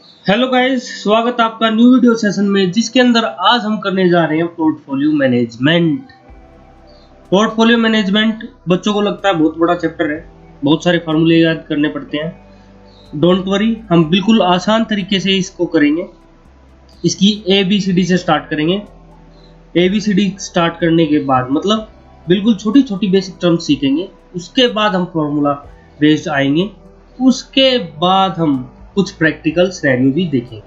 Hello guys, स्वागत है आपका न्यू वीडियो सेशन में, जिसके अंदर आज हम करने जा रहे हैं पोर्टफोलियो मैनेजमेंट। पोर्टफोलियो मैनेजमेंट बच्चों को लगता है बहुत बड़ा चैप्टर है, बहुत सारे फार्मूले याद करने पड़ते हैं। डोंट वरी, हम बिल्कुल आसान तरीके से इसको करेंगे। इसकी ABCD से स्टार्ट करेंगे। ABCD स्टार्ट करने के बाद मतलब बिल्कुल छोटी छोटी बेसिक टर्म्स सीखेंगे। उसके बाद हम फॉर्मूला बेस्ड आएंगे। उसके बाद हम कुछ प्रैक्टिकल सिनेरियो भी देखेंगे।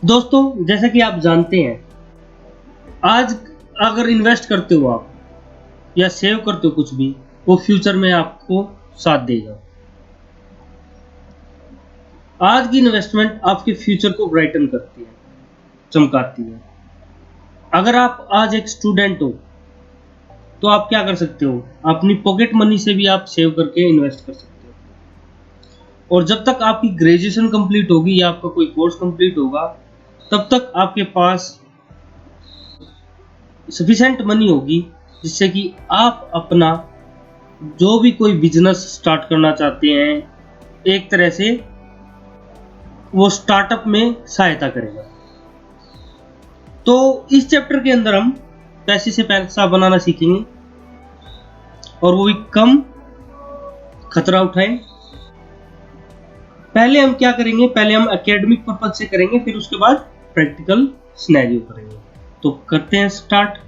दोस्तों, जैसा कि आप जानते हैं, आज अगर इन्वेस्ट करते हो आप या सेव करते हो कुछ भी, वो फ्यूचर में आपको साथ देगा। आज की इन्वेस्टमेंट आपके फ्यूचर को ब्राइटन करती है, चमकाती है। अगर आप आज एक स्टूडेंट हो तो आप क्या कर सकते हो, अपनी पॉकेट मनी से भी आप सेव करके इन्वेस्ट कर सकते हो। और जब तक आपकी ग्रेजुएशन कंप्लीट होगी या आपका कोई कोर्स कंप्लीट होगा, तब तक आपके पास सफिशिएंट मनी होगी जिससे कि आप अपना जो भी कोई बिजनेस स्टार्ट करना चाहते हैं, एक तरह से वो स्टार्टअप में सहायता करेगा। तो इस चैप्टर के अंदर हम पैसे से पैसा बनाना सीखेंगे, और वो भी कम खतरा उठाएं। पहले हम क्या करेंगे, पहले हम एकेडमिक पर्पज से करेंगे, फिर उसके बाद प्रैक्टिकल सिनेरियो करेंगे। तो करते हैं स्टार्ट।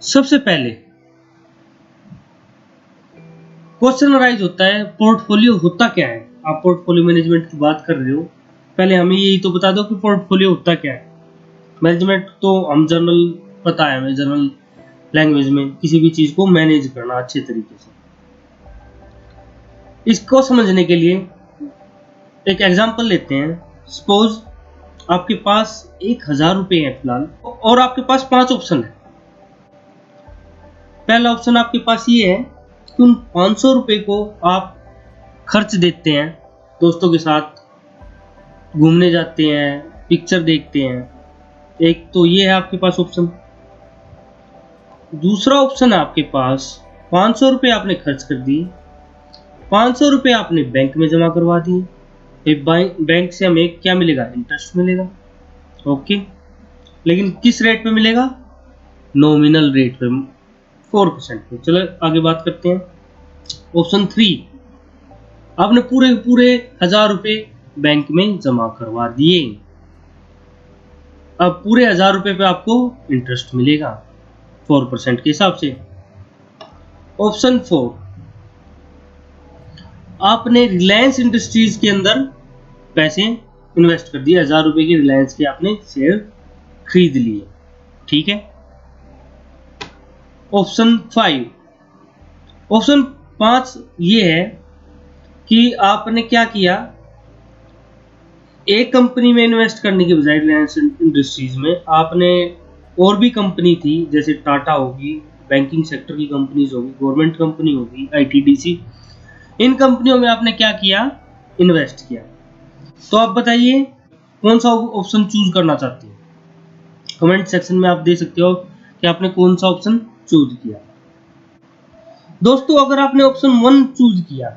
सबसे पहले क्वेश्चन अराइज होता है, पोर्टफोलियो होता क्या है। आप पोर्टफोलियो मैनेजमेंट की बात कर रहे हो, पहले हमें यही तो बता दो कि पोर्टफोलियो होता क्या है। मैनेजमेंट तो हम जनरल पता है, हमें जनरल लैंग्वेज में किसी भी चीज को मैनेज करना अच्छे तरीके से। इसको समझने के लिए एक एग्जांपल लेते हैं। सपोज आपके पास 1000 रुपए हैं फिलहाल, और आपके पास 5 ऑप्शन है। पहला ऑप्शन आपके पास ये है कि उन 500 रुपए को आप खर्च देते हैं, दोस्तों के साथ घूमने जाते हैं, पिक्चर देखते हैं। एक तो ये है आपके पास ऑप्शन। दूसरा ऑप्शन है आपके पास 500 रुपये आपने खर्च कर दिए, 500 रुपये आपने बैंक में जमा करवा दिए। बैंक से हमें क्या मिलेगा, इंटरेस्ट मिलेगा। ओके, लेकिन किस रेट पे मिलेगा, नॉमिनल रेट पे, 4% पे। चलो आगे बात करते हैं। ऑप्शन 3, आपने पूरे पूरे 1000 रुपये बैंक में जमा करवा दिए। अब पूरे 1000 रुपये पे आपको इंटरेस्ट मिलेगा 4% के हिसाब से। ऑप्शन 4, आपने रिलायंस इंडस्ट्रीज के अंदर पैसे इन्वेस्ट कर दिए, 1000 रुपये की रिलायंस के आपने शेयर खरीद लिए, ठीक है। ऑप्शन 5 ये है कि आपने क्या किया, एक कंपनी में इन्वेस्ट करने के बजाय रिलायंस इंडस्ट्रीज में आपने और भी कंपनी थी, जैसे टाटा होगी, बैंकिंग सेक्टर की कंपनीज होगी, गवर्नमेंट कंपनी होगी, ITDC, इन कंपनियों में आपने क्या किया, इन्वेस्ट किया। तो आप बताइए कौन सा ऑप्शन चूज करना चाहते हैं। कमेंट सेक्शन में आप दे सकते हो कि आपने कौन सा ऑप्शन चूज किया। दोस्तों, अगर आपने ऑप्शन 1 चूज किया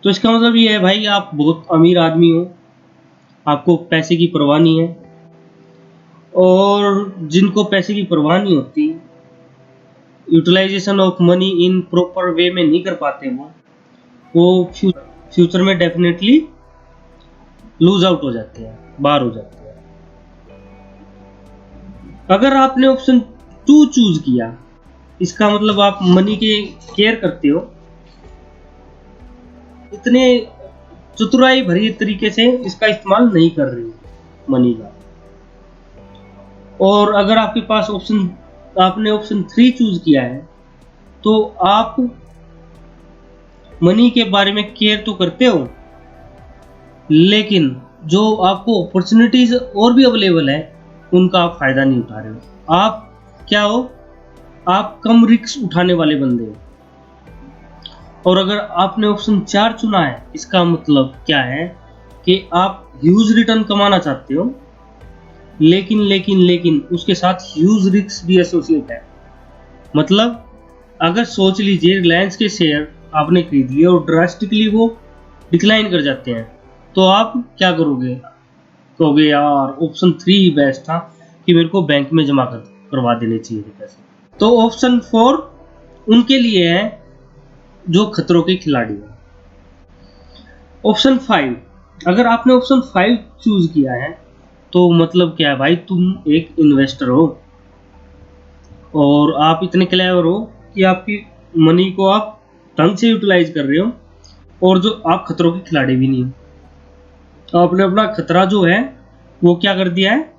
तो इसका मतलब ये है भाई, आप बहुत अमीर आदमी हो, आपको पैसे की परवाह नहीं है। और जिनको पैसे की परवाह नहीं होती, utilization of money in proper way में नहीं कर पाते, वो फ्यूचर में डेफिनेटली लूज आउट हो जाते हैं, बाहर हो जाते हैं। अगर आपने ऑप्शन 2 चूज किया, इसका मतलब आप मनी के केयर करते हो, इतने चतुराई भरी तरीके से इसका इस्तेमाल नहीं कर रहे हो मनी का। और अगर आपके पास आपने ऑप्शन 3 चूज किया है, तो आप मनी के बारे में केयर तो करते हो, लेकिन जो आपको अपॉर्चुनिटीज और भी अवेलेबल है उनका आप फायदा नहीं उठा रहे हो। आप क्या हो, आप कम रिस्क उठाने वाले बंदे हो। और अगर आपने ऑप्शन 4 चुना है, इसका मतलब क्या है कि आप ह्यूज रिटर्न कमाना चाहते हो, लेकिन उसके साथ ह्यूज रिस्क भी एसोसिएट है। मतलब अगर सोच लीजिए रिलायंस के शेयर आपने खरीद लिए और ड्रास्टिकली वो डिक्लाइन कर जाते हैं, तो आप क्या करोगे? कहोगे यार ऑप्शन 3 बेस्ट था कि मेरे को बैंक में जमा करवा देने चाहिए थे पैसे। तो ऑप्शन 4 उनके लिए है जो खतरों के खिलाड़ी हैं। ऑप्शन 5, अगर आपने ऑप्शन 5 चूज किया है तो मतलब क्या है भाई, तुम एक इन्वेस्टर हो और आप इतने क्लेवर हो कि आपकी मनी को आप ढंग से यूटिलाइज कर रहे हो, और जो आप खतरों के खिलाड़ी भी नहीं हो। आपने अपना खतरा जो है वो क्या कर दिया है?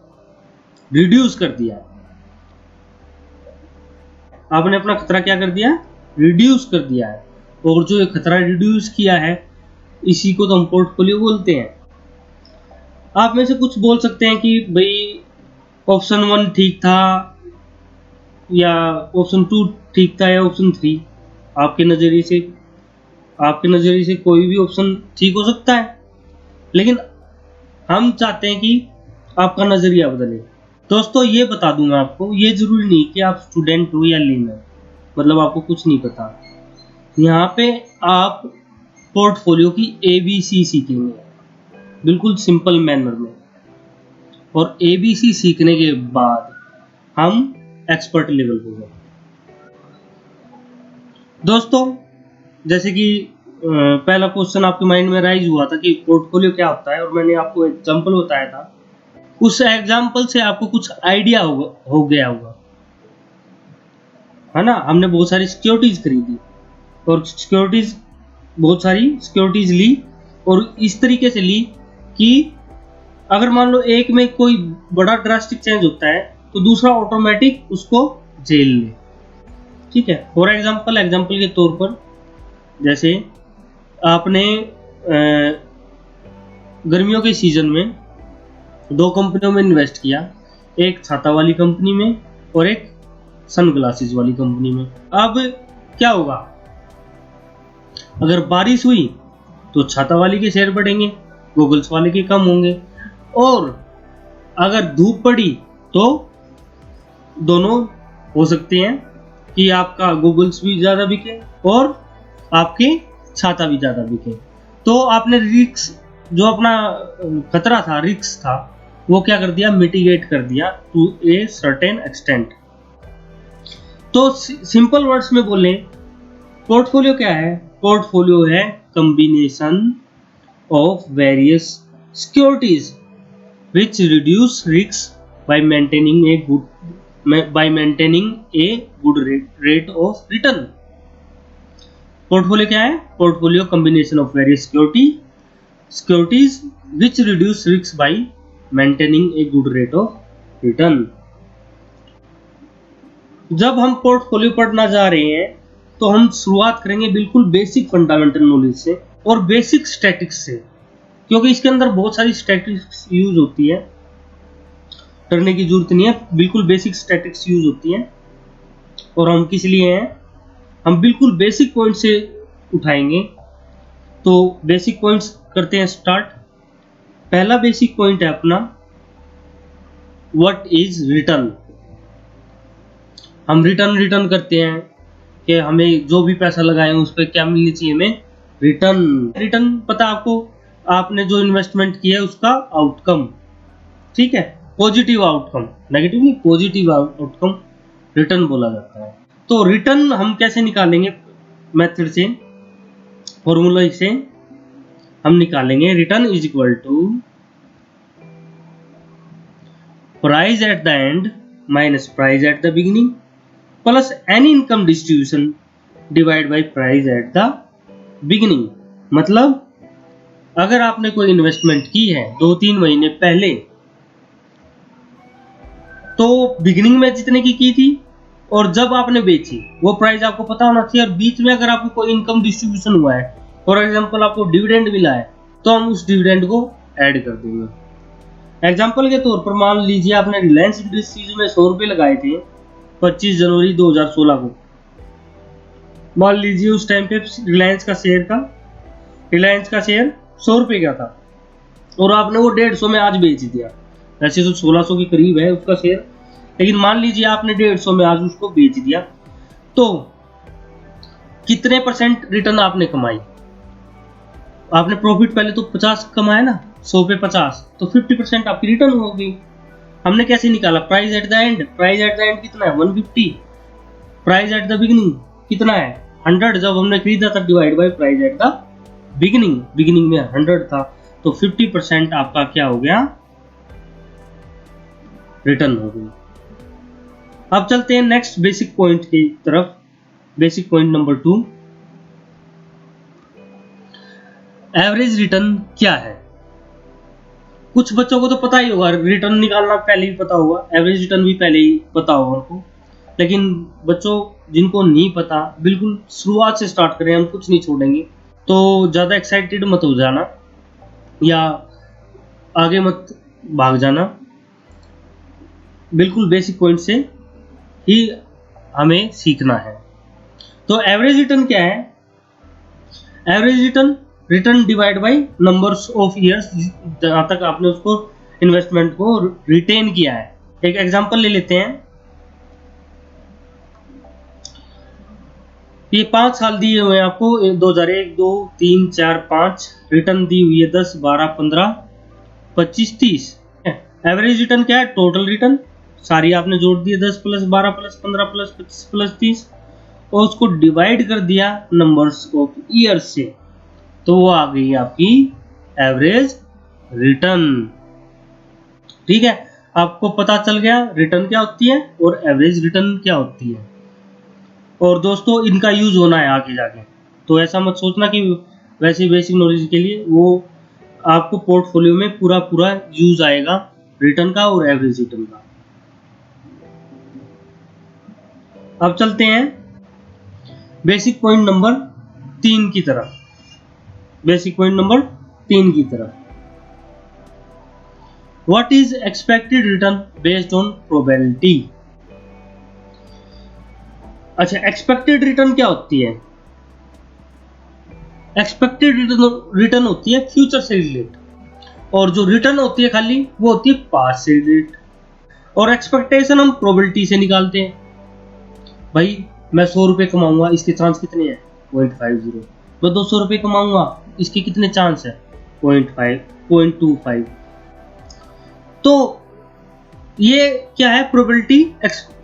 रिड्यूस कर दिया है। आपने अपना खतरा क्या कर दिया? रिड्यूस कर दिया है। और जो ये खतरा रिड्यूस किया है इसी को तो हम पोर्टफोलियो बोलते हैं। आप में से कुछ बोल सकते हैं कि भाई ऑप्शन 1 ठीक था या ऑप्शन 2 ठीक था या ऑप्शन 3। आपके नजरिए से कोई भी ऑप्शन ठीक हो सकता है, लेकिन हम चाहते हैं कि आपका नजरिया बदले। दोस्तों ये बता दूं मैं आपको, ये जरूरी नहीं कि आप स्टूडेंट हो या लेमैन, मतलब आपको कुछ नहीं पता। यहाँ पे आप पोर्टफोलियो की ABC सीखेंगे बिल्कुल सिंपल मैनर में, और ABC सीखने के बाद हम एक्सपर्ट लेवल हो गए। दोस्तों जैसे कि पहला क्वेश्चन आपके माइंड में राइज हुआ था कि पोर्टफोलियो क्या होता है, और मैंने आपको एग्जांपल बताया था। उस एग्जांपल से आपको कुछ आइडिया हो गया होगा, है ना। हमने बहुत सारी सिक्योरिटीज खरीदी और बहुत सारी सिक्योरिटीज ली, और इस तरीके से ली कि अगर मान लो एक में कोई बड़ा ड्रास्टिक चेंज होता है तो दूसरा ऑटोमेटिक उसको झेल ले। ठीक है। फॉर एग्जांपल के तौर पर, जैसे आपने गर्मियों के सीजन में 2 कंपनियों में इन्वेस्ट किया, एक छाता वाली कंपनी में और एक सनग्लासेस वाली कंपनी में। अब क्या होगा? अगर बारिश हुई तो छाता वाली के शेयर बढ़ेंगे, गॉगल्स वाले के कम होंगे, और अगर धूप पड़ी तो दोनों हो सकते हैं कि आपका गॉगल्स भी ज्यादा बिके और आपके छाता भी ज्यादा बिके। तो आपने रिस्क, जो अपना खतरा था, रिस्क था, वो क्या कर दिया? मिटिगेट कर दिया टू ए सर्टेन एक्सटेंट। तो सिंपल वर्ड्स में बोलें, पोर्टफोलियो क्या है? पोर्टफोलियो है combination of various securities which reduce risk by maintaining a good rate of return. Portfolio क्या है? Portfolio combination of various securities which reduce risk by maintaining a good rate of return. जब हम portfolio पढ़ना जा रहे हैं तो हम शुरुआत करेंगे बिल्कुल बेसिक फंडामेंटल नॉलेज से और बेसिक स्टैटिक्स से, क्योंकि इसके अंदर बहुत सारी स्टैटिक्स यूज होती है। करने की जरूरत नहीं है, बिल्कुल बेसिक स्टैटिक्स यूज होती है। और हम किस लिए हैं? हम बिल्कुल बेसिक पॉइंट से उठाएंगे। तो बेसिक पॉइंट्स करते हैं स्टार्ट। पहला बेसिक पॉइंट है अपना, व्हाट इज रिटर्न। हम रिटर्न करते हैं कि हमें जो भी पैसा लगाए उस पर क्या मिलनी चाहिए? हमें रिटर्न पता आपको, आपने जो इन्वेस्टमेंट किया है उसका आउटकम। ठीक है, पॉजिटिव आउटकम, नेगेटिव नहीं, पॉजिटिव आउटकम रिटर्न बोला जाता है। तो रिटर्न हम कैसे निकालेंगे? मेथड से, फॉर्मूला से हम निकालेंगे। Return is equal to price at the end minus price at the beginning plus any income distribution divide by price at the beginning. मतलब अगर आपने कोई इन्वेस्टमेंट की है 2-3 महीने पहले, तो बिगिनिंग में जितने की थी और जब आपने बेची वो प्राइस आपको पता होना चाहिए। और बीच में अगर आपको कोई इनकम डिस्ट्रीब्यूशन हुआ है, फॉर एग्जांपल आपको डिविडेंड मिला है, तो हम उस डिविडेंड को ऐड कर देंगे। एग्जांपल के तौर पर मान लीजिए आपने रिलायंस इंडस्ट्रीज में 100 रुपए लगाए थे 25 जनवरी 2016 को। मान लीजिए उस टाइम पे रिलायंस का शेयर 100 रुपए का था और आपने वो 150 में आज बेच दिया, वैसे तो 1600 के करीब है उसका शेयर, लेकिन मान लीजिए आपने 150 में आज उसको बेच दिया, तो कितने % रिटर्न आपने कमाई? आपने प्रॉफिट पहले तो 50 कमाया ना, 100 पे 50, तो 50% आपकी रिटर्न हो गई। हमने कैसे निकाला? Price at the and. Price at the and कितना है? 150। प्राइस एट द बिगिनिंग कितना है? 100। जब हमने खरीदा था divide by price at the beginning, beginning में 100 था, तो 50% आपका क्या हो गया? रिटर्न हो गई। अब चलते हैं नेक्स्ट बेसिक पॉइंट की तरफ। Basic point number 2, average return क्या है? कुछ बच्चों को तो पता ही होगा, रिटर्न निकालना पहले ही पता होगा, एवरेज रिटर्न भी पहले ही पता होगा उनको। लेकिन बच्चों जिनको नहीं पता, बिल्कुल शुरुआत से स्टार्ट करें, हम कुछ नहीं छोड़ेंगे, तो ज़्यादा एक्साइटेड मत हो जाना या आगे मत भाग जाना। बिल्कुल बेसिक पॉइंट से ही हमें सीखना है। तो एवरेज रिटर्न क्या है? Average return, return divide by numbers of years, जहां तक आपने उसको इन्वेस्टमेंट को रिटेन किया है। एक एग्जांपल ले लेते हैं। ये 5 साल दिए हुए हैं आपको, 2001, 2, 3, 4, 5, रिटर्न दी हुई है 10, 12, 15, 25, 30। एवरेज रिटर्न क्या है? टोटल रिटर्न सारी आपने जोड़ दिए, 10 प्लस 12 प्लस 15 प्लस 25 प्लस 30, और उसको डिवाइड कर दिया नंबर्स ऑफ ईयर्स से, तो वो आ गई आपकी एवरेज रिटर्न। ठीक है, आपको पता चल गया रिटर्न क्या होती है और एवरेज रिटर्न क्या होती है। और दोस्तों इनका यूज होना है आगे जाके, तो ऐसा मत सोचना कि वैसे बेसिक नॉलेज के लिए, वो आपको पोर्टफोलियो में पूरा पूरा यूज आएगा रिटर्न का और एवरेज रिटर्न का। अब चलते हैं बेसिक पॉइंट नंबर 3 की तरफ। बेसिक पॉइंट नंबर 3 की तरफ, what is expected return based on probability. अच्छा, एक्सपेक्टेड रिटर्न क्या होती है? एक्सपेक्टेड रिटर्न होती है फ्यूचर से रिलेट, और जो रिटर्न होती है खाली वो होती है पास्ट से रिलेट। और एक्सपेक्टेशन हम प्रोबेबिलिटी से निकालते हैं। भाई मैं 100 रुपये कमाऊंगा, इसके चांस कितने हैं? 0.50। मैं 200 रुपये कमाऊंगा, इसके कितने चांस है? 0.25। तो ये क्या है? प्रोबेबिलिटी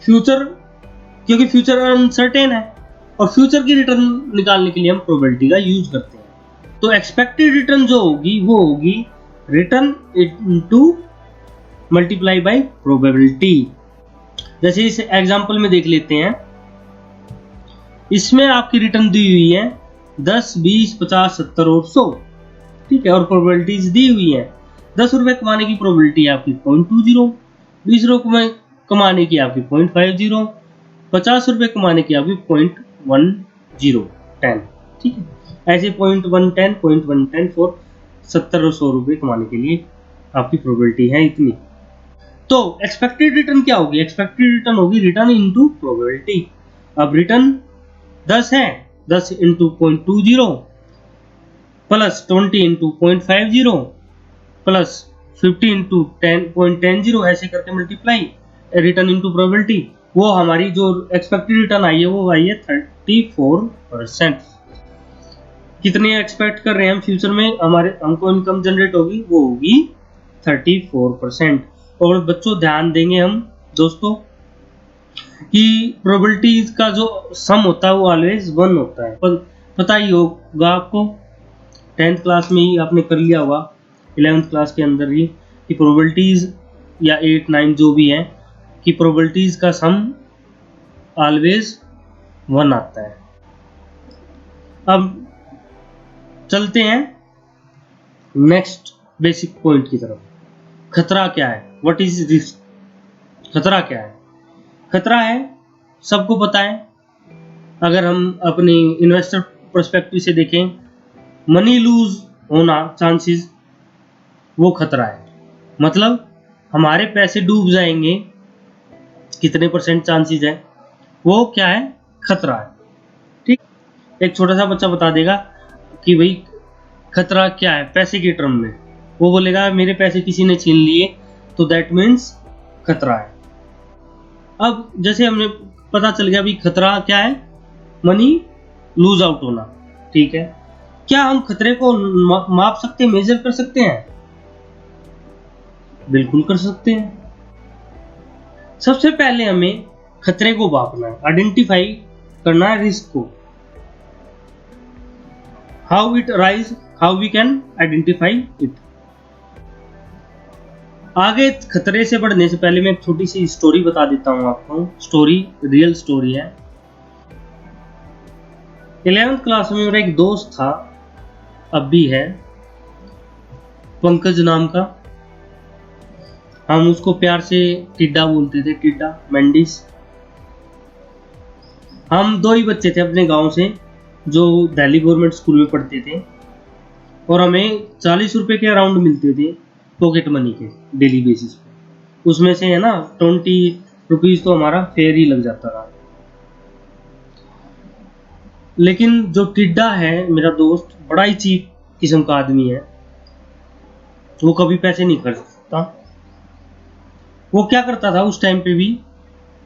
फ्यूचर, क्योंकि फ्यूचर अनसर्टेन है, और फ्यूचर की रिटर्न निकालने के लिए हम प्रोबेबिलिटी का यूज करते हैं। तो एक्सपेक्टेड रिटर्न जो होगी वो होगी return into multiply by probability. जैसे इस एग्जांपल में देख लेते हैं, इसमें आपकी रिटर्न दी हुई है 10, 20, 50, 70 और 100। ठीक है, और प्रोबेबिलिटीज दी हुई है। 10 रुपए कमाने की प्रोबेबिलिटी आपकी 0.20, 20 रुपए कमाने की आपकी 0.50, 50 रुपए कमाने की आपकी 0.10, ठीक है। ऐसे 0.110, 0.110 फॉर 70 और 100 रुपए कमाने के लिए आपकी प्रोबेबिलिटी है इतनी। तो एक्सपेक्टेड रिटर्न क्या होगी? एक्सपेक्टेड रिटर्न होगी रिटर्न इनटू प्रोबेबिलिटी। अब रिटर्न 10 है, 10 into 0.20 plus 20 into 0.50 plus 50 into 10.10, ऐसे करके मल्टीप्लाई रिटर्न इंटू प्रोबेबिलिटी। वो हमारी जो एक्सपेक्टेड रिटर्न आई है वो आई है 34%। कितने एक्सपेक्ट कर रहे हैं हम फ्यूचर में हमको इनकम जनरेट होगी? वो होगी 34%। और बच्चों ध्यान देंगे हम दोस्तों कि प्रोबेबिलिटीज का जो सम होता है वो ऑलवेज 1 होता है। पता ही होगा आपको, 10th क्लास में ही आपने कर लिया होगा, 11th क्लास के अंदर ही, कि प्रोबेबिलिटीज या 8, 9 जो भी है, कि प्रोबेबिलिटीज का सम ऑलवेज 1 आता है। अब चलते हैं नेक्स्ट बेसिक पॉइंट की तरफ। खतरा क्या है? What is risk? खतरा क्या है? खतरा है, सबको पता है। अगर हम अपनी इन्वेस्टर पर्सपेक्टिव से देखें, मनी लूज होना चांसेस, वो खतरा है। मतलब हमारे पैसे डूब जाएंगे, कितने % चांसेस है, वो क्या है? खतरा है। ठीक, एक छोटा सा बच्चा बता देगा कि भाई खतरा क्या है पैसे के टर्म में। वो बोलेगा मेरे पैसे किसी ने छीन लिए, तो दैट मीन्स खतरा है। अब जैसे हमने पता चल गया भी खतरा क्या है, मनी लूज आउट होना, ठीक है। क्या हम खतरे को माप सकते हैं, मेजर कर सकते हैं? बिल्कुल कर सकते हैं। सबसे पहले हमें खतरे को मापना है, आइडेंटिफाई करना है रिस्क को। How it arise, how we can identify it. आगे खतरे से बढ़ने से पहले मैं एक छोटी सी स्टोरी बता देता हूं आपको। स्टोरी रियल स्टोरी है। 11th क्लास में मेरा एक दोस्त था, अब भी है, पंकज नाम का। हम उसको प्यार से टिड्डा बोलते थे, टिड्डा मेंडिस। हम 2 ही बच्चे थे अपने गांव से जो दिल्ली गवर्नमेंट स्कूल में पढ़ते थे, और हमें 40 रुपए के अराउंड मिलते थे पॉकेट मनी के डेली बेसिस पे। उसमें से है ना 20 रुपीज तो हमारा फेयर ही लग जाता था। लेकिन जो टिड्डा है मेरा दोस्त, बड़ा ही चीप किस्म का आदमी है, वो कभी पैसे नहीं खर्च सकता। वो क्या करता था उस टाइम पे भी,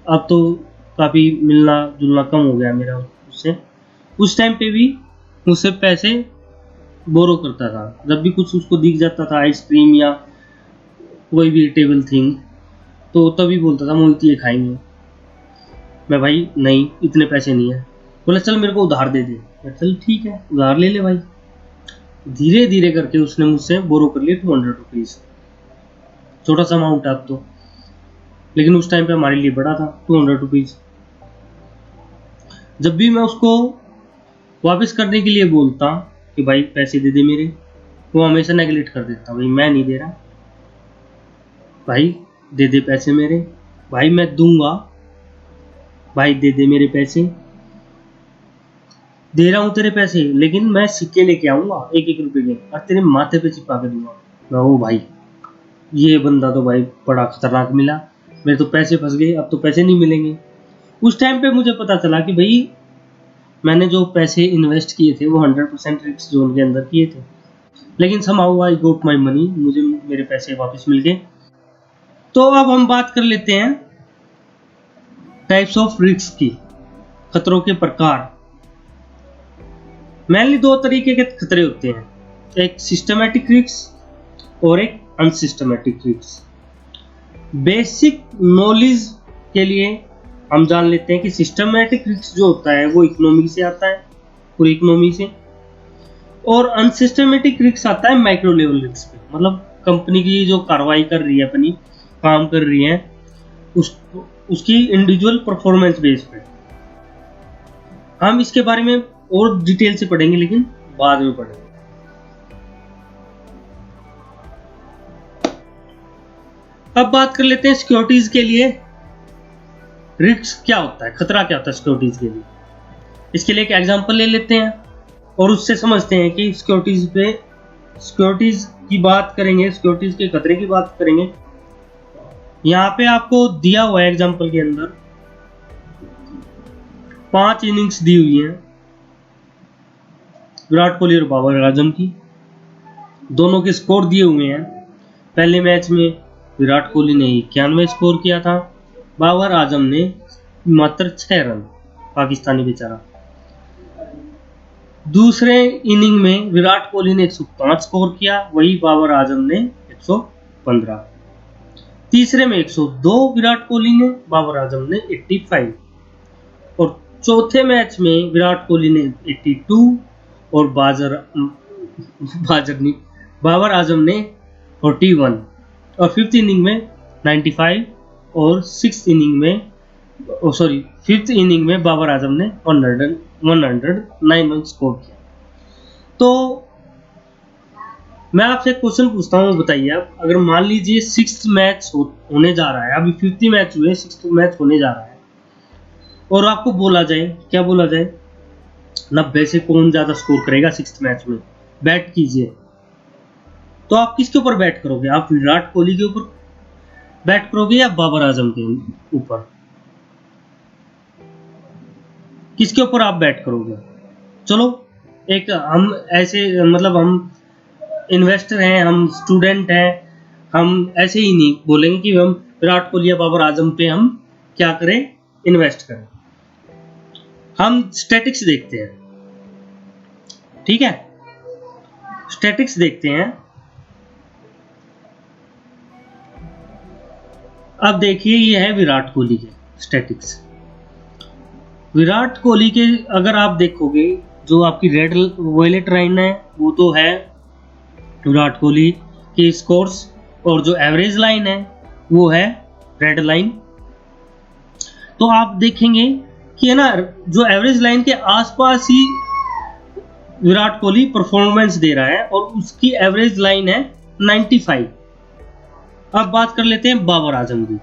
अब तो काफी मिलना जुलना कम हो गया मेरा उससे, उस टाइम पे भी मुझसे पैसे बोरो करता था। जब भी कुछ उसको दिख जाता था, आइसक्रीम या कोई भी टेबल थिंग, तो तभी बोलता था मोहित ये खाएंगे। मैं भाई नहीं, इतने पैसे नहीं है। बोला चल मेरे को उधार दे दे। मैं चल ठीक है उधार ले ले भाई। धीरे धीरे करके उसने मुझसे बोरो कर लिए 200 रुपीज। छोटा सा अमाउंट है अब तो, लेकिन उस टाइम पे हमारे लिए बड़ा था 200 रुपीज। जब भी मैं उसको वापस करने के लिए बोलता कि भाई पैसे दे दे मेरे, वो हमेशा नेगलेक्ट कर देता, भाई मैं नहीं दे रहा, भाई दे दे पैसे मेरे, भाई मैं दूंगा, भाई दे दे मेरे पैसे, दे रहा हूं तेरे पैसे, लेकिन मैं सिक्के लेके आऊंगा 1-1 रुपए के और तेरे माथे पे चिपका के दूंगा। मैं ओ भाई, ये बंदा तो भाई बड़ा खतरनाक मिला, मेरे तो पैसे फंस गए, अब तो पैसे नहीं मिलेंगे। उस टाइम पे मुझे पता चला कि भाई मैंने जो पैसे इन्वेस्ट किए थे वो 100% रिस्क जोन के अंदर किए थे, लेकिन somehow I got my money, मुझे मेरे पैसे वापस मिल गए। तो अब हम बात कर लेते हैं टाइप्स ऑफ रिस्क की, खतरों के प्रकार। मेनली 2 तरीके के खतरे होते हैं, एक सिस्टमैटिक रिस्क और एक अनसिस्टमैटिक रिस्क। बेसिक नॉलेज के लिए हम जान लेते हैं कि सिस्टमैटिक रिस्क जो होता है वो इकोनॉमी से आता है, पूरी इकोनॉमी से, और अनसिस्टमैटिक रिस्क आता है माइक्रो लेवल रिस्क पे, मतलब कंपनी की जो कार्रवाई कर रही है, अपनी काम कर रही है, उसकी इंडिविजुअल परफॉर्मेंस बेस पे। हम इसके बारे में और डिटेल से पढ़ेंगे, लेकिन बाद में पढ़ेंगे। अब बात कर लेते हैं सिक्योरिटीज के लिए रिस्क क्या होता है, खतरा क्या होता है सिक्योरिटीज के लिए। इसके लिए एक एग्जांपल ले लेते हैं और उससे समझते हैं कि सिक्योरिटीज की बात करेंगे, सिक्योरिटीज के खतरे की बात करेंगे। यहाँ पे आपको दिया हुआ है एग्जांपल के अंदर 5 इनिंग्स दी हुई हैं विराट कोहली और बाबर आजम की, दोनों के स्कोर दिए हुए हैं। पहले मैच में विराट कोहली ने 91 स्कोर किया था, बाबर आजम ने मात्र 6 रन, पाकिस्तानी बेचारा। दूसरे इनिंग में विराट कोहली ने 105 स्कोर किया, वही बाबर आजम ने 115। तीसरे में 102 विराट कोहली ने, बाबर आजम ने 85, और चौथे मैच में विराट कोहली ने 82 और बाबर आजम ने 41, और फिफ्थ इनिंग में 95, और फिफ्थ इनिंग में बाबर आजम ने 109 रन स्कोर किया। तो मैं आपसे एक क्वेश्चन पूछता हूँ, बताइए आप, अगर मान लीजिए 6th मैच होने जा रहा है, अभी 50 मैच हुए, 6th मैच होने जा रहा है, और आपको बोला जाए, क्या बोला जाए, 90 से कौन ज्यादा स्कोर करेगा 6th मैच में, बैट कीजिए, तो आप किसके ऊपर बैट करोगे? आप विराट कोहली के ऊपर बैट करोगे या बाबर आजम के ऊपर? किसके ऊपर आप बैट करोगे? चलो एक हम ऐसे, मतलब हम इन्वेस्टर हैं, हम स्टूडेंट हैं, हम ऐसे ही नहीं बोलेंगे कि हम विराट कोहली या बाबर आजम पे हम क्या करें, इन्वेस्ट करें। हम स्टैटिक्स देखते हैं, ठीक है, स्टैटिक्स देखते हैं। अब देखिए ये है विराट कोहली के स्टैटिक्स। विराट कोहली के अगर आप देखोगे जो आपकी रेड वॉयलेट लाइन है वो तो है विराट कोहली की स्कोर्स, और जो एवरेज लाइन है वो है रेड लाइन। तो आप देखेंगे कि है ना, जो एवरेज लाइन के आसपास ही विराट कोहली परफॉर्मेंस दे रहा है और उसकी एवरेज लाइन है 95। अब बात कर लेते हैं बाबर आजम की।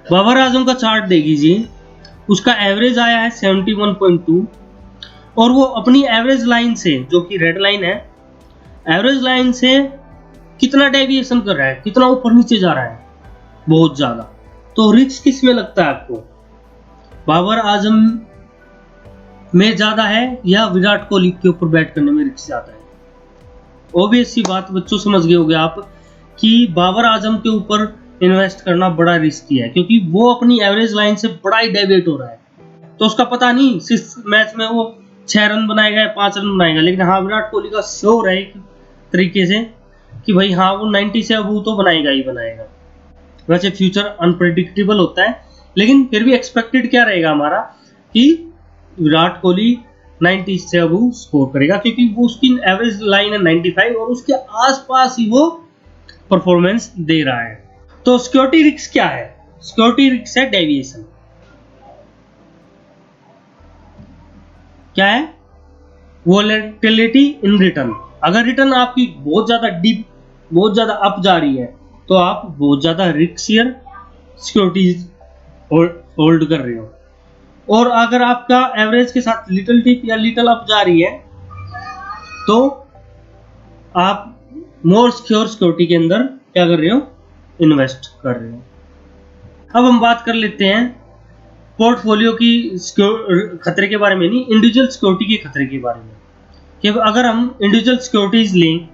बाबर आजम का चार्ट देख लीजिए, उसका एवरेज आया है 71.2 और वो अपनी एवरेज लाइन से, जो कि रेड लाइन है, एवरेज लाइन से कितना डेविएशन कर रहा है, कितना ऊपर नीचे जा रहा है, बहुत ज्यादा। तो रिस्क किस में लगता है आपको, बाबर आजम में ज्यादा है या विराट कोहली के ऊपर बैट करने में रिस्क ज्यादा है? ऑब्वियस सी बात बच्चों, समझ गए होंगे आप कि बाबर आजम के ऊपर इन्वेस्ट करना बड़ा रिस्की है, क्योंकि वो अपनी एवरेज लाइन से बड़ा ही डेविएट हो रहा है। तो उसका पता नहीं इस मैच में वो 6 रन बनाएगा या 5 रन बनाएगा, लेकिन हाँ विराट कोहली का श्योर है एक तरीके से कि भाई हाँ वो 90 से अब तो बनाएगा ही बनाएगा। वैसे फ्यूचर अनप्रेडिक्टेबल होता है, लेकिन फिर भी एक्सपेक्टेड क्या रहेगा हमारा कि विराट कोहली 90 से अब स्कोर करेगा, क्योंकि वो उसकी एवरेज लाइन है 95 और उसके आसपास ही वो परफॉर्मेंस दे रहा है। तो सिक्योरिटी रिस्क क्या है? सिक्योरिटी रिस्क है डेविएशन। क्या है? Volatility in return. अगर रिटर्न आपकी बहुत ज्यादा डीप, बहुत ज्यादा अप जा रही है तो आप बहुत ज्यादा रिस्कियर सिक्योरिटीज होल्ड कर रहे हो, और अगर आपका एवरेज के साथ लिटिल टिप या लिटिल अप जा रही है तो आप मोर सिक्योर सिक्योरिटी के अंदर क्या कर रहे हो, इन्वेस्ट कर रहे हो। अब हम बात कर लेते हैं पोर्टफोलियो की खतरे के बारे में, नहीं इंडिविजुअल सिक्योरिटी के खतरे के बारे में, कि अगर हम इंडिविजुअल सिक्योरिटीज लें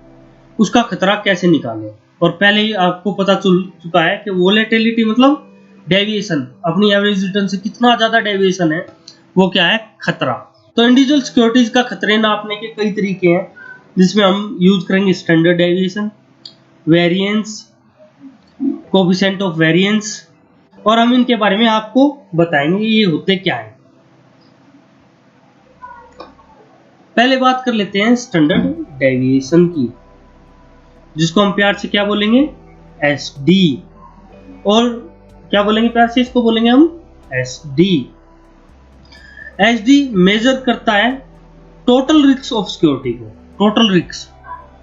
उसका खतरा कैसे निकालें। और पहले ही आपको पता चल चुका है कि वोलेटिलिटी मतलब डेविएशन, अपनी एवरेज रिटर्न से कितना ज्यादा डेविएशन है वो क्या है, खतरा। तो इंडिविजुअल सिक्योरिटीज का खतरे नापने के कई तरीके हैं, जिसमें हम यूज करेंगे standard deviation, variance, coefficient of variance, और हम इनके बारे में आपको बताएंगे ये होते क्या है। पहले बात कर लेते हैं स्टैंडर्ड डेविएशन की, जिसको हम प्यार से क्या बोलेंगे, SD, और क्या बोलेंगे प्यार से, इसको बोलेंगे हम SD। SD मेजर करता है टोटल रिस्क ऑफ सिक्योरिटी को, टोटल रिस्क,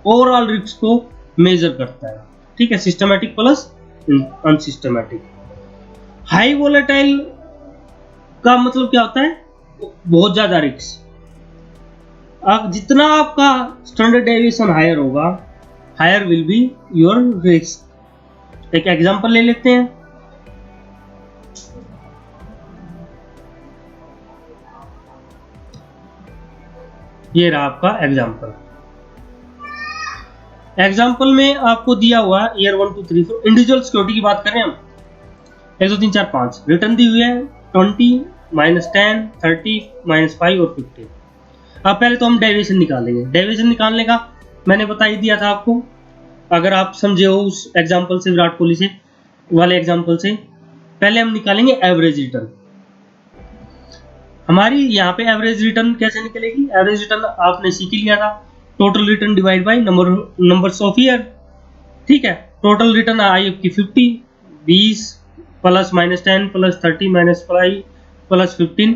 ओवरऑल रिस्क को मेजर करता है, ठीक है, systematic plus unsystematic. High volatile का मतलब क्या होता है, बहुत ज्यादा रिस्क। अब जितना आपका स्टैंडर्ड डेविएशन हायर होगा, higher will be your risk. एक एग्जांपल ले लेते हैं, ये रहा आपका एग्जांपल। एग्जांपल में आपको दिया हुआ ईयर 1 2 3 4, इंडिविजुअल सिक्योरिटी की बात करें हम, 1 2 3 4 5 रिटर्न दी हुई है 20 -10 30 -5 और 15। अब पहले तो हम डेविएशन निकालेंगे। डेविएशन निकालने का मैंने बता ही दिया था आपको, अगर आप समझे हो उस एग्जांपल से, विराट कोहली से वाले एग्जांपल से। पहले हम निकालेंगे एवरेज रिटर्न। हमारी यहाँ पे एवरेज रिटर्न कैसे निकलेगी, एवरेज रिटर्न आपने सीख लिया था, total return divide by numbers of year, ठीक है। टोटल रिटर्न आई आपकी 50, 20 plus -10 plus 30 -5 plus 15,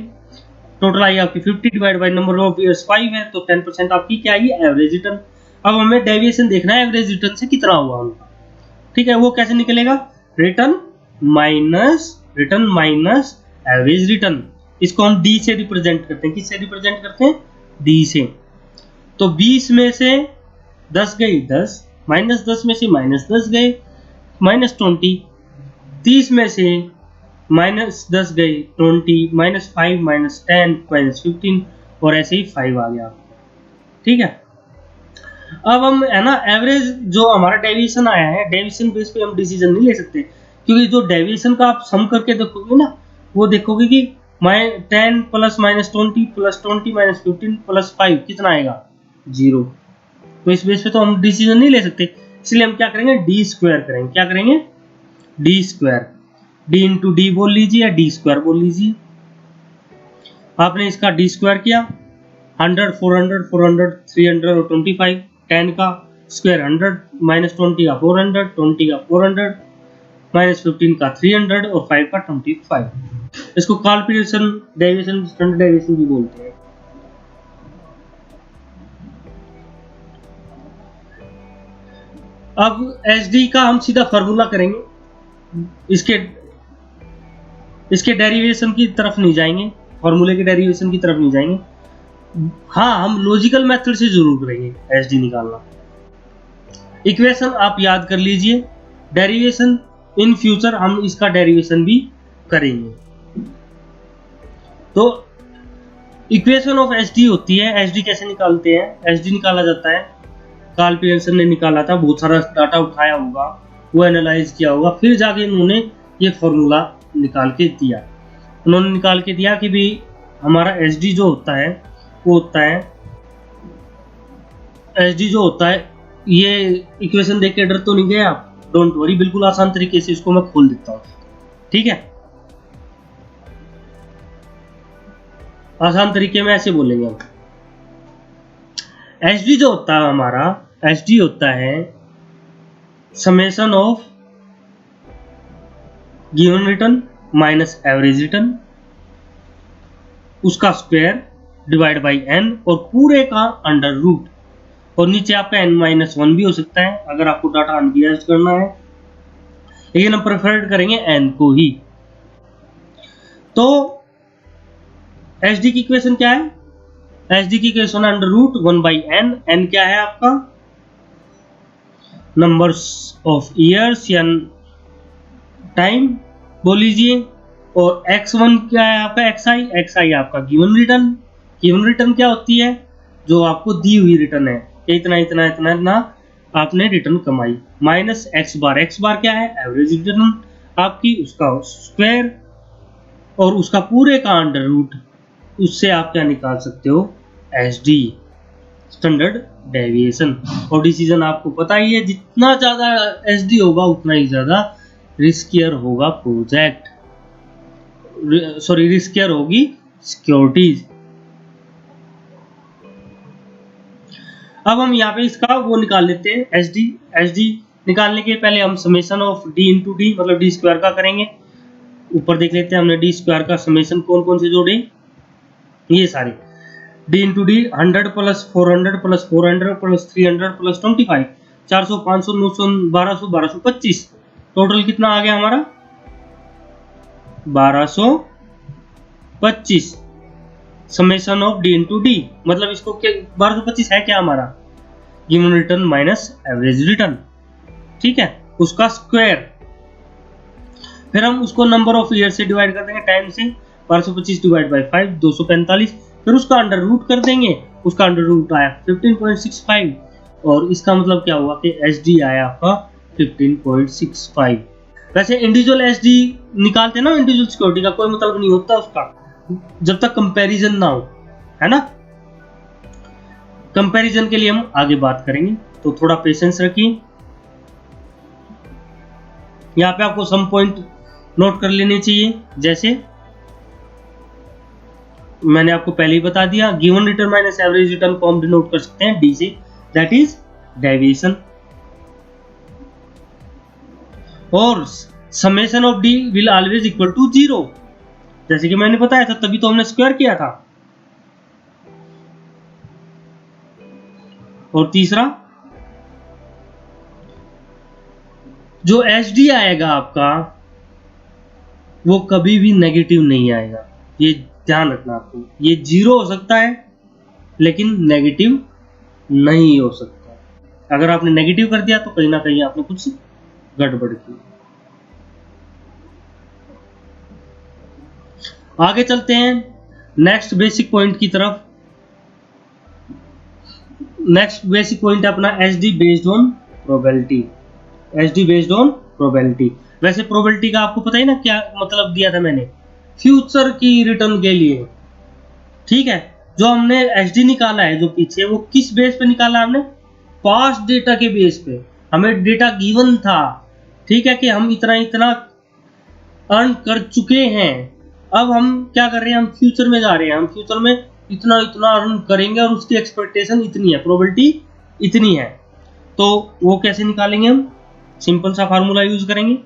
total I आपकी 50 divide by number of years 5 है, तो 10% आपकी क्या आई, एवरेज रिटर्न। अब हमें डेविएशन देखना है एवरेज रिटर्न से कितना हुआ उनका, ठीक है। वो कैसे निकलेगा, रिटर्न माइनस एवरेज रिटर्न। इसको हम डी से रिप्रेजेंट करते हैं, किससे रिप्रेजेंट करते हैं, डी से। तो 20 में से 10 गई 10, -10 में से -10 गए -20, 30 में से -10 गई 20, -5 -10 -15, और ऐसे ही 5 आ गया, ठीक है। अब हम है ना एवरेज जो हमारा डेविएशन आया है, डेविएशन बेस पे हम डिसीजन नहीं ले सकते, क्योंकि जो डेविएशन का आप सम करके देखोगे ना, वो देखोगे कि 10 plus minus 20 plus 20 minus 15 plus 5 कितना आएगा, 0। तो इस बेस पे तो हम डिसीजन नहीं ले सकते, इसलिए हम क्या करेंगे, डी स्क्वायर करेंगे। क्या करेंगे, D square, D into D बोल लीजिए या डी स्क्वायर बोल लीजिए। आपने इसका डी स्क्वायर किया, 100 400 400 300 और 25, 10 का स्क्वायर 100 माइनस 20 का 400, 20 का 400 माइनस 15 का 300 और 5 का 25। इसको कॉन्फिगरेशन डेविएशन, स्टैंडर्ड डेविएशन भी बोलते हैं। अब एसडी का हम सीधा फार्मूला करेंगे, इसके डेरिवेशन की तरफ नहीं जाएंगे, फार्मूले के डेरिवेशन की तरफ नहीं जाएंगे। हाँ, हम लॉजिकल मेथड से जरूर करेंगे एसडी निकालना। इक्वेशन आप याद कर लीजिए, डेरिवेशन इन फ्यूचर हम इसका डेरिवेशन भी करेंगे। तो इक्वेशन ऑफ एसडी होती है, एसडी कैसे निकालते हैं, एसडी निकाला जाता है, कार्ल पियर्सन ने निकाला था, बहुत सारा डाटा उठाया होगा, वो एनालाइज किया होगा, फिर जाके उन्होंने ये फॉर्मूला निकाल के दिया। उन्होंने निकाल के दिया कि भी हमारा एसडी जो होता है वो होता है, एसडी जो होता है, ये इक्वेशन देख के डर तो नहीं गए आप, डोंट वरी, बिल्कुल आसान तरीके से इसको मैं खोल देता हूँ, ठीक है। आसान तरीके में ऐसे बोलेंगे हम, एसडी जो होता है हमारा, एसडी होता है summation of given return minus average return, उसका स्क्वायर डिवाइड बाई एन और पूरे का अंडर रूट, और नीचे आपका n माइनस 1 भी हो सकता है अगर आपको डाटा अनबियास्ड करना है, लेकिन हम प्रेफर करेंगे n को ही। तो एसडी की इक्वेशन क्या है, एसडी की equation under root 1 by n, n क्या है आपका नंबर्स ऑफ ईयर्स या टाइम बोल लीजिए, और x1 क्या है आपका xi, xi आपका गिवन रिटर्न। गिवन रिटर्न क्या होती है, जो आपको दी हुई रिटर्न है, इतना इतना इतना इतना आपने रिटर्न कमाई, माइनस x बार क्या है, एवरेज रिटर्न आपकी, उसका स्क्वायर और उसका पूरे का अंडर रूट, उससे आप क्या निकाल सकते हो, एसडी स्टैंडर्ड डेविएशन। और डिसीजन आपको पता ही है, जितना ज्यादा एसडी होगा उतना ही ज्यादा रिस्कियर होगा प्रोजेक्ट, सॉरी रिस्कियर होगी सिक्योरिटीज। अब हम यहाँ पे इसका वो निकाल लेते हैं एसडी। एसडी निकालने के पहले हम summation of D into D मतलब डी स्क्वायर का करेंगे। ऊपर देख लेते हैं हमने डी स्क्वायर का समेशन कौन कौन से जोड़े, ये सारे D into D 100 plus 400 plus 400 plus 300 plus 25 400 500 900 1200 1225 total कितना आ गया हमारा 1225 summation of D into D मतलब इसको क्या 1225 है क्या हमारा given return minus average return, ठीक है, उसका स्क्वायर। फिर हम उसको नंबर ऑफ ईयर से डिवाइड कर देंगे टाइम से, 1225 डिवाइड बाई 5 245, फिर उसका अंडर रूट कर देंगे, उसका अंडर रूट आया 15.65 और इसका मतलब क्या हुआ कि एसडी आया आपका 15.65। वैसे इंडिविजुअल एसडी निकालते ना, इंडिविजुअल सिक्योरिटी का कोई मतलब नहीं होता उसका जब तक कंपैरिजन ना हो, है ना। कंपैरिजन के लिए हम आगे बात करेंगे, तो थोड़ा पेशेंस रखिए। यहाँ पे आपको सम पॉइंट नोट कर लेने चाहिए, जैसे मैंने आपको पहले ही बता दिया, given return minus average return को हम डिनोट कर सकते हैं डी से, दैट इज डेविएशन। और summation of D will always equal to 0, जैसे कि मैंने बताया था, तभी तो हमने स्क्वायर किया था। और तीसरा जो एसडी आएगा आपका वो कभी भी नेगेटिव नहीं आएगा, ये ध्यान रखना आपको। ये 0 हो सकता है लेकिन नेगेटिव नहीं हो सकता। अगर आपने नेगेटिव कर दिया तो कहीं ना कहीं आपने कुछ गड़बड़ की। आगे चलते हैं नेक्स्ट बेसिक पॉइंट की तरफ। नेक्स्ट बेसिक पॉइंट है अपना H D based on probability. H D based on probability. वैसे प्रोबेबिलिटी का आपको पता ही ना क्या मतलब दिया था मैंने, फ्यूचर की रिटर्न के लिए। ठीक है, जो हमने एच डी निकाला है जो पीछे, वो किस बेस पे निकाला हमने, पास्ट डेटा के बेस पे। हमें डेटा गिवन था, ठीक है, कि हम इतना इतना अर्न कर चुके हैं। अब हम क्या कर रहे हैं, हम फ्यूचर में जा रहे हैं, हम फ्यूचर में इतना इतना अर्न करेंगे और उसकी एक्सपेक्टेशन इतनी है, प्रोबेबिलिटी इतनी है। तो वो कैसे निकालेंगे हम, सिंपल सा फार्मूला यूज करेंगे,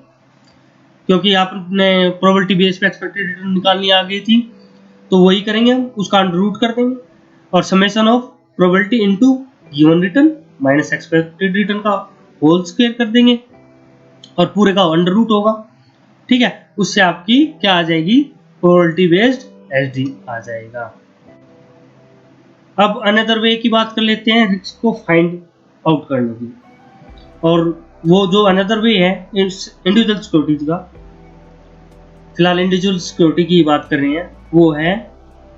क्योंकि आपने प्रोबेबिलिटी बेस पे एक्सपेक्टेड रिटर्न निकालनी आ गई थी, तो वही करेंगे हम, उसका अंडर रूट कर देंगे और summation of probability into given return minus expected return का होल स्क्वायर कर देंगे और पूरे का अंडर रूट होगा। ठीक है, उससे आपकी क्या आ जाएगी, प्रोबेबिलिटी बेस्ड एचडी आ जाएगा। अब अनदर वे की बात कर लेते हैं रिस्क को फाइंड आउट करने की, और वो जो अनदर वे है इंडिविजुअल सिक्योरिटीज का, फिलहाल इंडिविजुअल सिक्योरिटी की बात कर रहे हैं, वो है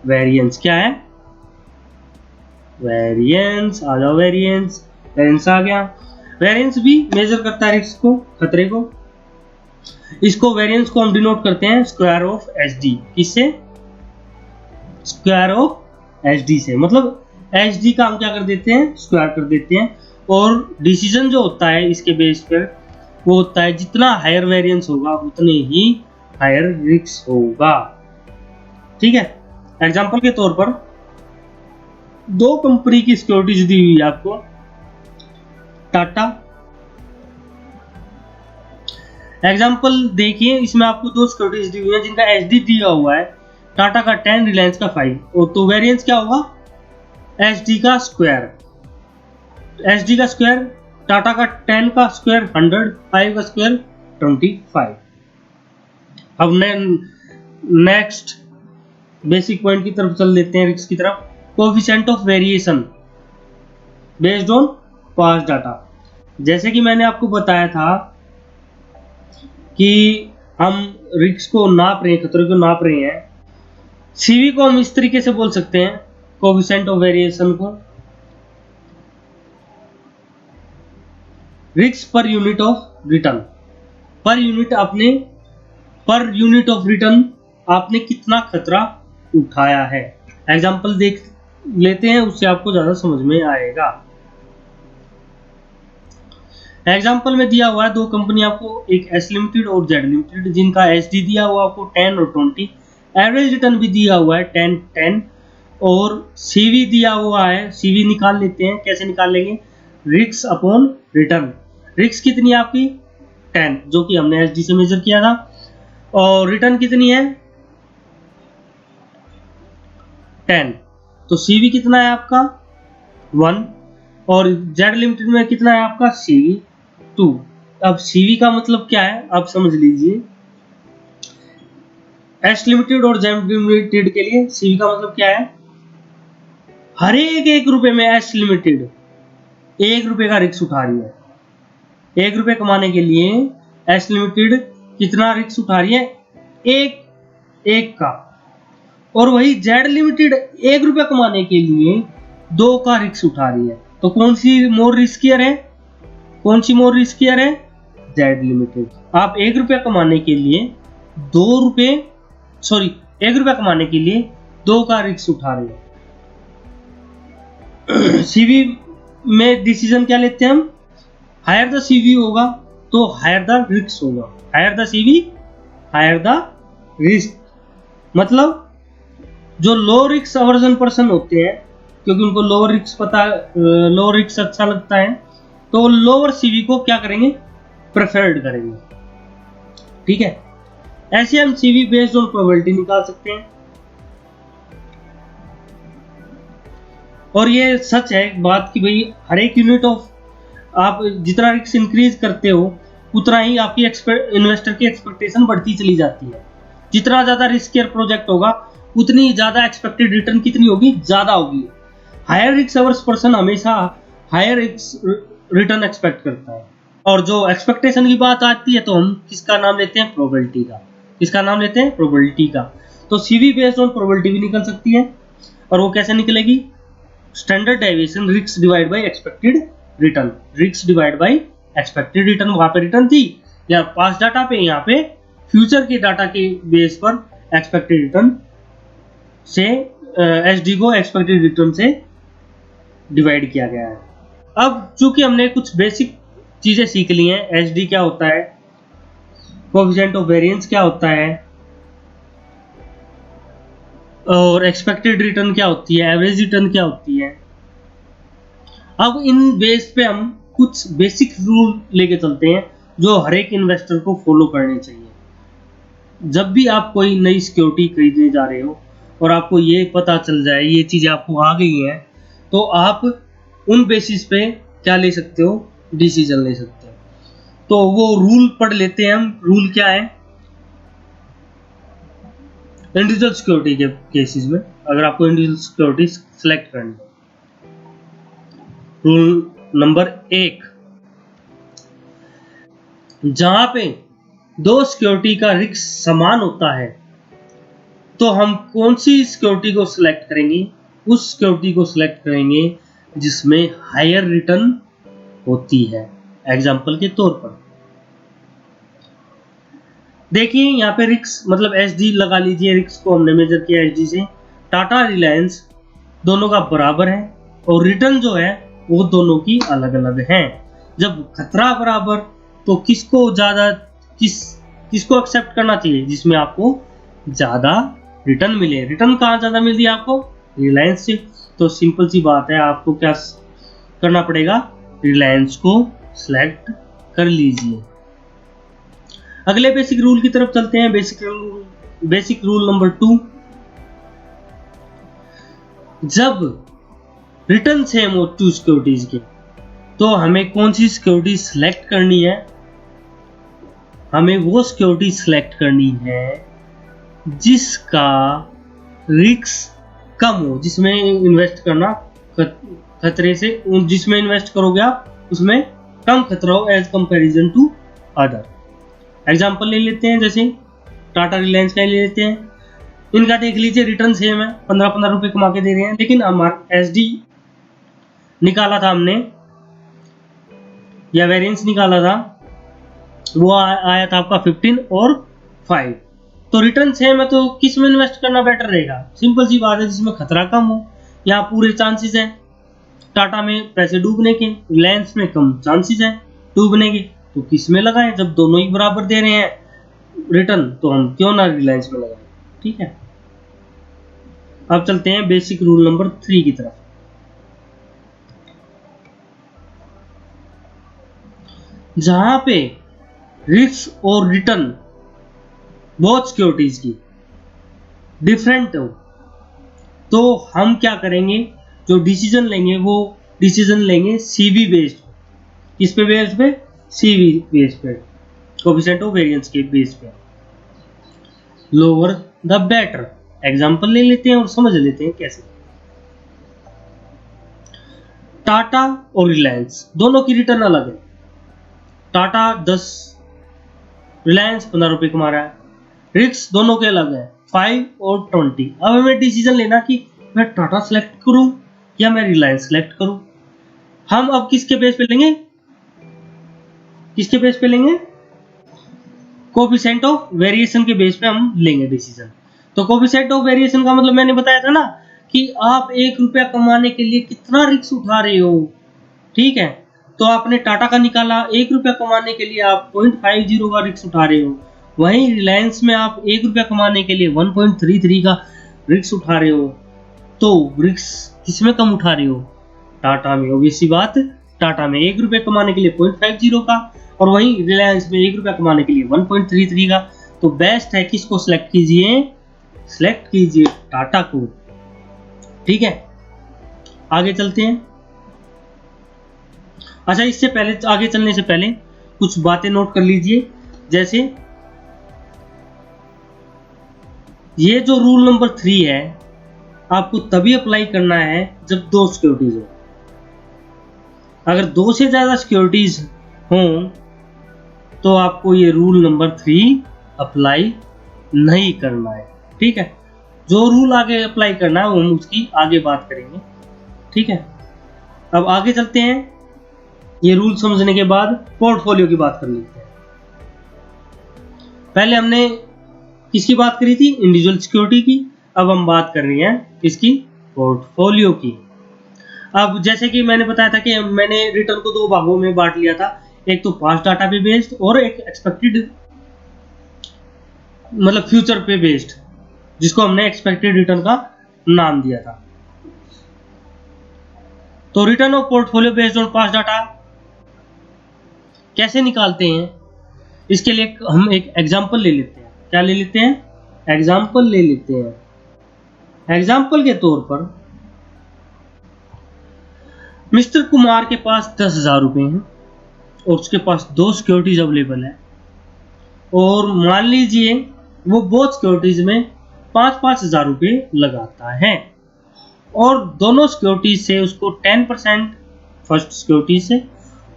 वेरिएंस। क्या है, वेरिएंस। आ जाओ, वेरिएंस। वेरिएंस आ गया। वेरिएंस भी मेजर करता है रिस्क को, खतरे को। इसको वेरिएंस को हम डिनोट करते हैं स्क्वायर ऑफ एच डी। किससे, स्क्वायर ऑफ एच डी से। मतलब एच डी का हम क्या कर देते हैं, स्क्वायर कर देते हैं। और डिसीजन जो होता है इसके बेस पर वो होता है जितना हायर वेरिएंस होगा उतने ही हायर रिस्क होगा। ठीक है, एग्जांपल के तौर पर दो कंपनी की सिक्योरिटीज दी हुई है आपको, टाटा। एग्जांपल देखिए, इसमें आपको दो सिक्योरिटीज दी हुई है जिनका एचडी दिया हुआ है, टाटा का 10, रिलायंस का 5। और तो वेरिएंस क्या होगा, एचडी का स्क्वायर। एचडी का स्क्वायर, टाटा का 10 का स्क्वायर 100, 5 का स्क्वायर 25। अब नेक्स्ट बेसिक पॉइंट की तरफ चल देते हैं, रिस्क की तरफ। Coefficient of variation based on past data. जैसे कि मैंने आपको बताया था कि हम रिस्क को नाप रहे हैं, खतरे को नाप रहे हैं। सीवी को हम इस तरीके से बोल सकते हैं, कोएफिशिएंट ऑफ वेरिएशन को, risk per unit of return. Per unit of return आपने कितना खतरा उठाया है। एग्जांपल देख लेते हैं, उससे आपको ज्यादा समझ में आएगा। एग्जांपल में दिया हुआ है दो कंपनी आपको, एक एस लिमिटेड और जेड लिमिटेड, जिनका एचडी दिया हुआ आपको 10 और 20। एवरेज रिटर्न भी दिया हुआ है 10 और सीवी दिया हुआ है। सीवी निकाल लेते हैं, कैसे निकाल लेंगे, रिस्क अपॉन रिटर्न। रिस्क कितनी है आपकी 10, जो कि हमने एचडी से मेजर किया था, और रिटर्न कितनी है 10। तो सीवी कितना है आपका 1, और जेड लिमिटेड में कितना है आपका सीवी 2। अब सीवी का मतलब क्या है आप समझ लीजिए। एस लिमिटेड और जेड लिमिटेड के लिए सीवी का मतलब क्या है, हर एक रुपए में एस लिमिटेड 1 रुपए का रिस्क उठा रही है। 1 रुपए कमाने के लिए एस लिमिटेड कितना रिस्क उठा रही है, एक का। और वही जेड लिमिटेड 1 रुपया कमाने के लिए 2 का रिस्क उठा रही है। तो कौन सी मोर रिस्कियर है, कौन सी मोर रिस्कियर है, जेड लिमिटेड। आप 1 रुपया कमाने के लिए 1 रुपया कमाने के लिए 2 का रिस्क उठा रहे हैं। सीवी में डिसीजन क्या लेते हैं हम, हायर द सीवी होगा तो हायर द रिस्क होगा। Higher the CV higher the risk, मतलब जो लो रिस्क अवर्जन पर्सन होते हैं, क्योंकि उनको लोअर रिस्क अच्छा लगता है, तो लोअर सीवी को क्या करेंगे, प्रेफर्ड करेंगे। ठीक है, ऐसे हम सीवी बेस्ड ऑन प्रोबेबिलिटी निकाल सकते हैं। और ये सच है बात कि भाई हर एक यूनिट ऑफ आप जितना रिस्क इंक्रीज करते हो उतना ही आपकी इन्वेस्टर की एक्सपेक्टेशन बढ़ती चली जाती है। जितना ज्यादा रिस्कियर प्रोजेक्ट होगा उतनी ज्यादा एक्सपेक्टेड रिटर्न कितनी होगी, ज्यादा होगी। हायर रिस्क अवर्स पर्सन हमेशा हायर रिटर्न एक्सपेक्ट करता है। और जो एक्सपेक्टेशन की बात आती है तो हम किसका नाम लेते हैं, प्रोबेबिलिटी का। किसका नाम लेते हैं, प्रोबेबिलिटी का। तो सीवी बेस्ड ऑन प्रोबेबिलिटी भी निकल सकती है, और वो कैसे निकलेगी, standard deviation risk divide by expected return, risk divide by expected return, वहां पे रिटर्न थी, या पास डाटा पे, यहाँ पे फ्यूचर के डाटा के बेस पर एक्सपेक्टेड रिटर्न से एसडी को एक्सपेक्टेड रिटर्न से डिवाइड किया गया है। अब चूंकि हमने कुछ बेसिक चीजें सीख ली हैं, एसडी क्या होता है, कोएफिशिएंट ऑफ वेरिएंस क्या होता है, और एक्सपेक्टेड रिटर्न क्या होती है, एवरेज रिटर्न क्या होती है। अब इन बेस पे हम कुछ बेसिक रूल लेके चलते हैं जो हर एक इन्वेस्टर को फॉलो करने चाहिए। जब भी आप कोई नई सिक्योरिटी खरीदने जा रहे हो और आपको ये पता चल जाए, ये चीज़ें आपको आ गई हैं, तो आप उन बेसिस पे क्या ले सकते हो, डिसीजन ले सकते हो। तो वो रूल पढ़ लेते हैं हम। रूल क्या है इंडिविजुअल सिक्योरिटी के केसेस में, अगर आपको इंडिविजुअल सिक्योरिटी सिलेक्ट करनी है। रूल नंबर 1, जहां पे दो सिक्योरिटी का रिस्क समान होता है तो हम कौन सी सिक्योरिटी को सिलेक्ट करेंगे, उस सिक्योरिटी को सिलेक्ट करेंगे जिसमें हायर रिटर्न होती है। एग्जांपल के तौर पर देखिए यहाँ पे रिस्क मतलब एसडी लगा लीजिए, रिस्क को हमने मेजर किया एसडी से। टाटा रिलायंस दोनों का बराबर है और रिटर्न जो है वो दोनों की अलग अलग है। जब खतरा बराबर तो किसको ज्यादा किसको एक्सेप्ट करना चाहिए, जिसमें आपको ज्यादा रिटर्न मिले। रिटर्न कहाँ ज्यादा मिल रही है आपको, रिलायंस से। तो सिंपल सी बात है, आपको क्या करना पड़ेगा, रिलायंस को सिलेक्ट कर लीजिए। अगले बेसिक रूल की तरफ चलते हैं। बेसिक रूल नंबर 2, जब रिटर्न सेम हो टू सिक्योरिटीज के तो हमें कौन सी सिक्योरिटी सिलेक्ट करनी है, हमें वो सिक्योरिटी सिलेक्ट करनी है जिसका रिस्क कम हो, जिसमें इन्वेस्ट करना खतरे से, जिसमें इन्वेस्ट करोगे आप उसमें कम खतरा हो as comparison to other. Example ले लेते हैं, जैसे टाटा रिलायंस का ले लेते हैं। इनका देख लीजिए रिटर्न सेम है, 15-15 रुपए कमा के दे रहे हैं, लेकिन हमारा एसडी निकाला था हमने या वेरिएंस निकाला था, वो आया था आपका 15 और 5। तो रिटर्न सेम है तो किस में इन्वेस्ट करना बेटर रहेगा, सिंपल सी बात है, जिसमें खतरा कम हो। यहाँ पूरे चांसेस हैं टाटा में पैसे डूबने के, रिलायंस में कम चांसेस हैं डूबने के, तो किस में लगाएं। जब दोनों ही बराबर दे रहे हैं रिटर्न तो हम क्यों ना रिलायंस में लगाएं। ठीक है, अब चलते हैं बेसिक रूल नंबर 3 की तरफ। जहां पे रिस्क और रिटर्न बहुत सिक्योरिटीज की डिफरेंट हो तो हम क्या करेंगे, जो डिसीजन लेंगे वो डिसीजन लेंगे सीवी बेस्ड। किस पे बेस्ड पे, सीवी बेस्ड पे, कोएफिशिएंट ऑफ वेरिएंस के बेस पे। Lower the better. एग्जांपल ले लेते हैं और समझ लेते हैं कैसे। टाटा और रिलायंस दोनों की रिटर्न अलग है। टाटा 10, रिलायंस 15 रुपए कमा रहा है। रिस्क दोनों के अलग है, 5 और 20। अब हमें डिसीजन लेना कि मैं टाटा सेलेक्ट करूं या मैं रिलायंस सेलेक्ट करूं। हम अब किसके बेस पे लेंगे, किसके बेस पे लेंगे, कोएफिशिएंट ऑफ वेरिएशन के बेस पे हम लेंगे डिसीजन। तो कोएफिशिएंट ऑफ वेरिएशन का मतलब मैंने बताया था ना कि आप 1 रुपया कमाने के लिए कितना रिस्क उठा रहे हो। ठीक है, तो आपने टाटा का निकाला, 1 रुपया कमाने के लिए आप 0.50 का रिस्क उठा रहे हो। वहीं रिलायंस में आप 1 रुपया कमाने के लिए 1.33 का रिस्क उठा रहे हो। तो रिस्क किसमें कम उठा रहे हो, टाटा में। ऑब्वियस सी बात, टाटा में 1 रुपया कमाने के लिए 0.50 का और वहीं रिलायंस में 1 रुपया कमाने के लिए 1.33 का। तो बेस्ट है किसको सिलेक्ट कीजिए, सिलेक्ट कीजिए टाटा को। ठीक है, आगे चलते हैं। अच्छा, इससे पहले आगे चलने से पहले कुछ बातें नोट कर लीजिए। जैसे ये जो रूल नंबर 3 है आपको तभी अप्लाई करना है जब 2 सिक्योरिटीज हो। अगर 2 से ज्यादा सिक्योरिटीज हों तो आपको ये रूल नंबर 3 अप्लाई नहीं करना है। ठीक है, जो रूल आगे अप्लाई करना है वो हम उसकी आगे बात करेंगे। ठीक है, अब आगे चलते हैं। ये रूल समझने के बाद पोर्टफोलियो की बात कर लेते हैं। पहले हमने किसकी बात करी थी? इंडिविजुअल सिक्योरिटी की। अब हम बात कर रहे हैं इसकी पोर्टफोलियो की। अब जैसे कि मैंने बताया था कि मैंने रिटर्न को दो भागों में बांट लिया था, एक तो पास्ट डाटा पे बेस्ड और एक एक्सपेक्टेड मतलब फ्यूचर पे बेस्ड, जिसको हमने एक्सपेक्टेड रिटर्न का नाम दिया था। तो return of portfolio based on past data कैसे निकालते हैं, इसके लिए हम एक एग्जांपल ले लेते हैं। क्या ले लेते हैं? एग्जांपल ले लेते हैं। एग्जांपल के तौर पर मिस्टर कुमार के पास 10,000 रुपए हैं और उसके पास 2 सिक्योरिटीज अवेलेबल है, और मान लीजिए वो बहुत सिक्योरिटीज में 5,000 रुपए लगाता है, और दोनों सिक्योरिटीज से उसको 10% फर्स्ट सिक्योरिटी से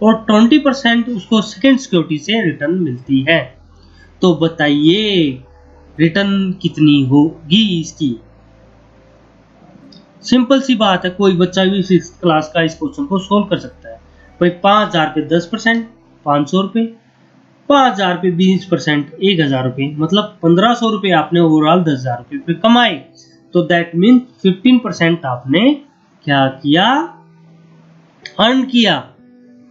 और 20% उसको सेकेंड सिक्योरिटी से रिटर्न मिलती है। तो बताइए रिटर्न कितनी होगी इसकी? सिंपल सी बात है, कोई बच्चा भी 6th क्लास का इस क्वेश्चन को सोल्व कर सकता है। भाई 5,000 पे 10% 500 रुपये, 5,000 पे 20% 1,000 रुपये, मतलब 1,500 रुपये आपने ओवरऑल 10,000 रुपये पे कमाए। तो दैट मीन 15% आपने क्या किया? अर्न किया।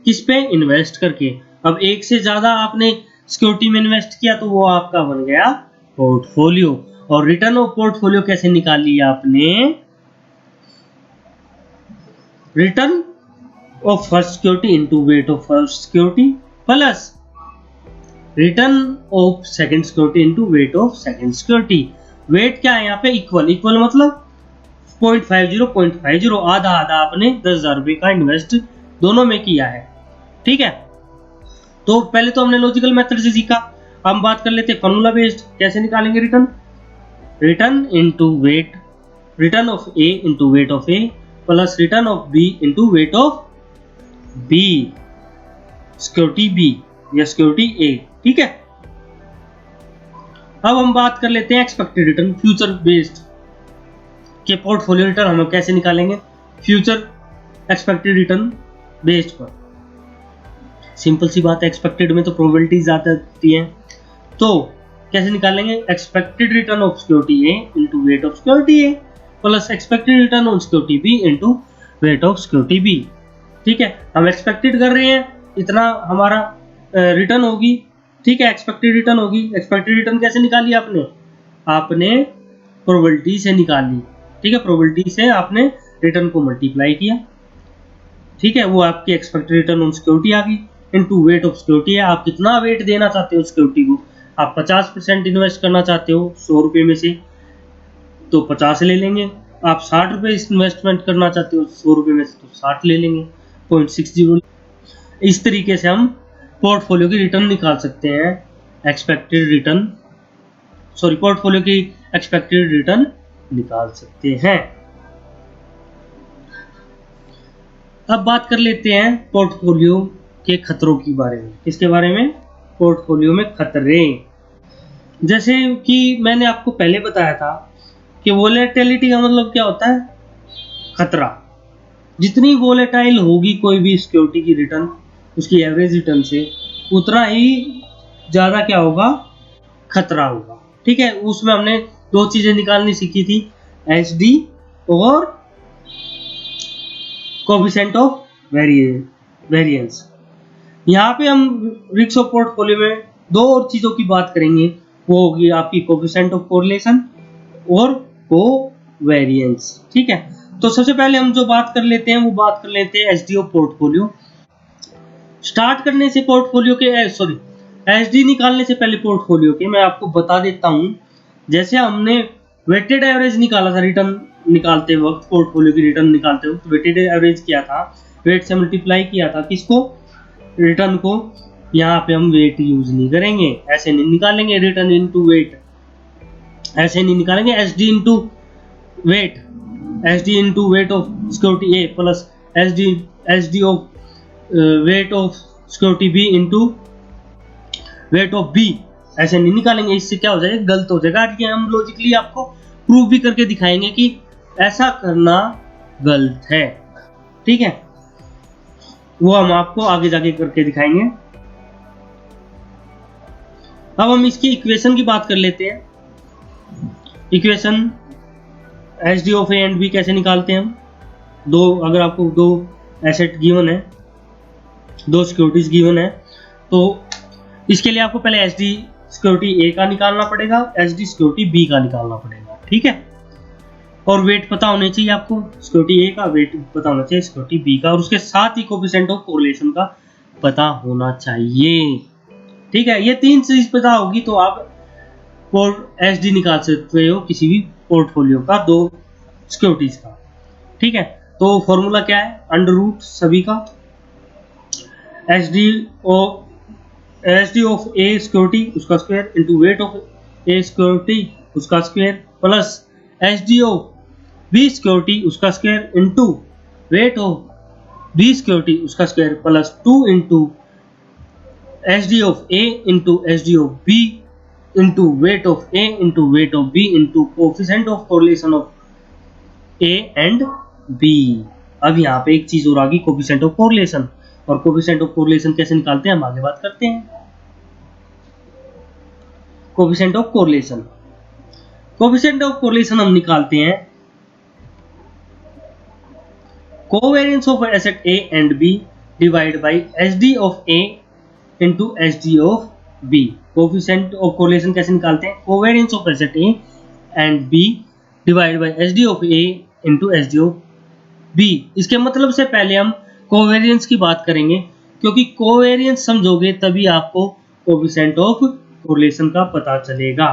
किस पे? इन्वेस्ट करके। अब एक से ज्यादा आपने सिक्योरिटी में इन्वेस्ट किया तो वो आपका बन गया पोर्टफोलियो। और रिटर्न ऑफ पोर्टफोलियो कैसे निकाल लिया आपने? Return of first security into weight of first security plus return of second security into weight of second security. Weight क्या है यहाँ पे? इक्वल। इक्वल मतलब 0.50 आधा आधा आपने 10,000 रुपये का इन्वेस्ट दोनों में किया है। ठीक है, तो पहले तो हमने लॉजिकल मेथड से सीखा। हम बात कर लेते हैं फॉर्मूला बेस्ड। कैसे निकालेंगे return? Return into weight, return of A into weight of A plus return of B into weight of B, security B या सिक्योरिटी ए। ठीक है, अब हम बात कर लेते हैं एक्सपेक्टेड रिटर्न फ्यूचर बेस्ड के पोर्टफोलियो रिटर्न हम कैसे निकालेंगे फ्यूचर एक्सपेक्टेड रिटर्न बेस्ड पर। सिंपल सी बात है, एक्सपेक्टेड में तो प्रोबेबिलिटी ज्यादा होती है, तो कैसे निकालेंगे? Expected return of security A into weight of security A plus expected return on security B into weight of security B. ठीक है, हम एक्सपेक्टेड कर रहे हैं इतना हमारा रिटर्न होगी। ठीक है, एक्सपेक्टेड रिटर्न होगी। एक्सपेक्टेड रिटर्न कैसे निकाली आपने? आपने प्रोबेबिलिटी से निकाली। ठीक है, प्रोबेबिलिटी से आपने रिटर्न को मल्टीप्लाई किया। ठीक है, वो आपकी एक्सपेक्टेड रिटर्न ऑन सिक्योरिटी आ गई इनटू वेट ऑफ सिक्योरिटी है। आप कितना वेट देना चाहते हो सिक्योरिटी को? आप 50% इन्वेस्ट करना चाहते हो 100 रुपये में से, तो 50 ले लेंगे। आप 60 रुपये इन्वेस्टमेंट करना चाहते हो 100 रुपये में से, तो 60 ले लेंगे, 0.60। इस तरीके से हम पोर्टफोलियो की रिटर्न निकाल सकते हैं। एक्सपेक्टेड रिटर्न पोर्टफोलियो की एक्सपेक्टेड रिटर्न निकाल सकते हैं। अब बात कर लेते हैं पोर्टफोलियो के खतरों के बारे में। किसके बारे में? पोर्टफोलियो में खतरे। जैसे कि मैंने आपको पहले बताया था कि वोलेटिलिटी का मतलब क्या होता है? खतरा। जितनी वोलेटाइल होगी कोई भी सिक्योरिटी की रिटर्न उसकी एवरेज रिटर्न से, उतना ही ज्यादा क्या होगा? खतरा होगा। ठीक है, उसमें हमने 2 चीजें निकालनी सीखी थी, एचडी और कोएफिशिएंट ऑफ वेरिएंस। यहाँ पे हम रिस्क ऑफ पोर्टफोलियो में 2 और चीजों की बात करेंगे, वो होगी आपकी कोएफिशिएंट ऑफ कोरिलेशन और कोवेरिएंस। ठीक है, तो सबसे पहले हम जो बात कर लेते हैं वो बात कर लेते हैं एचडी ऑफ पोर्टफोलियो। स्टार्ट करने से पोर्टफोलियो के एचडी निकालने से पहले पोर्टफोलियो के मैं आपको बता देता हूं। जैसे हमने वेटेड एवरेज निकाला था रिटर्न निकालते वक्त, पोर्टफोलियो की रिटर्न निकालते वक्त वेटेड एवरेज किया था, वेट से मल्टीप्लाई किया था किसको? रिटर्न को। यहाँ पे हम वेट यूज नहीं करेंगे, ऐसे नहीं निकालेंगे रिटर्न इनटू वेट, ऐसे नहीं निकालेंगे। HD into weight, HD into weight of security A plus HD of weight of security B into weight of B, ऐसे नहीं निकालेंगे। इससे क्या हो जाएगा? गलत हो जाएगा। ये हम लॉजिकली आपको प्रूव भी करके दिखाएंगे कि ऐसा करना गलत है। ठीक है, वो हम आपको आगे जाके करके दिखाएंगे। अब हम इसकी इक्वेशन की बात कर लेते हैं। Equation H D of A and B कैसे निकालते हैं हम। अगर आपको दो एसेट गिवन है, दो सिक्योरिटीज गिवन है, तो इसके लिए आपको पहले एच डी सिक्योरिटी ए का निकालना पड़ेगा, एच डी सिक्योरिटी बी का निकालना पड़ेगा, ठीक है। और वेट पता होने चाहिए आपको, सिक्योरिटी ए का वेट पता होना चाहिए, सिक्योरिटी बी का, और उसके साथ ही कोएफिशिएंट ऑफ कोरिलेशन का पता होना चाहिए, ठीक है। ये तीन चीज पता होगी तो आप एच डी निकाल सकते हो किसी भी पोर्टफोलियो का, दो सिक्योरिटीज का, ठीक है। तो फॉर्मूला क्या है, अंडर रूट सभी का H D of A security उसका square into weight of A security उसका square plus H D of B security उसका square into weight of B security उसका square plus 2 into H D of A into H D of B into weight of A into weight of B into coefficient of correlation of A and B. अब यहाँ पे एक चीज और आ गई, coefficient of correlation. और coefficient of correlation कैसे निकालते हैं हम आगे बात करते हैं। Coefficient of correlation, coefficient of correlation हम निकालते हैं covariance of asset A and B divide by H D of A into H D of B. Coefficient of correlation कैसे निकालते हैं, covariance of asset A and B divide by H D of A into H D of B. इसके मतलब से पहले हम covariance की बात करेंगे, क्योंकि कोवेरियंस समझोगे तभी आपको कोएफिशिएंट ऑफ कोरिलेशन का पता चलेगा।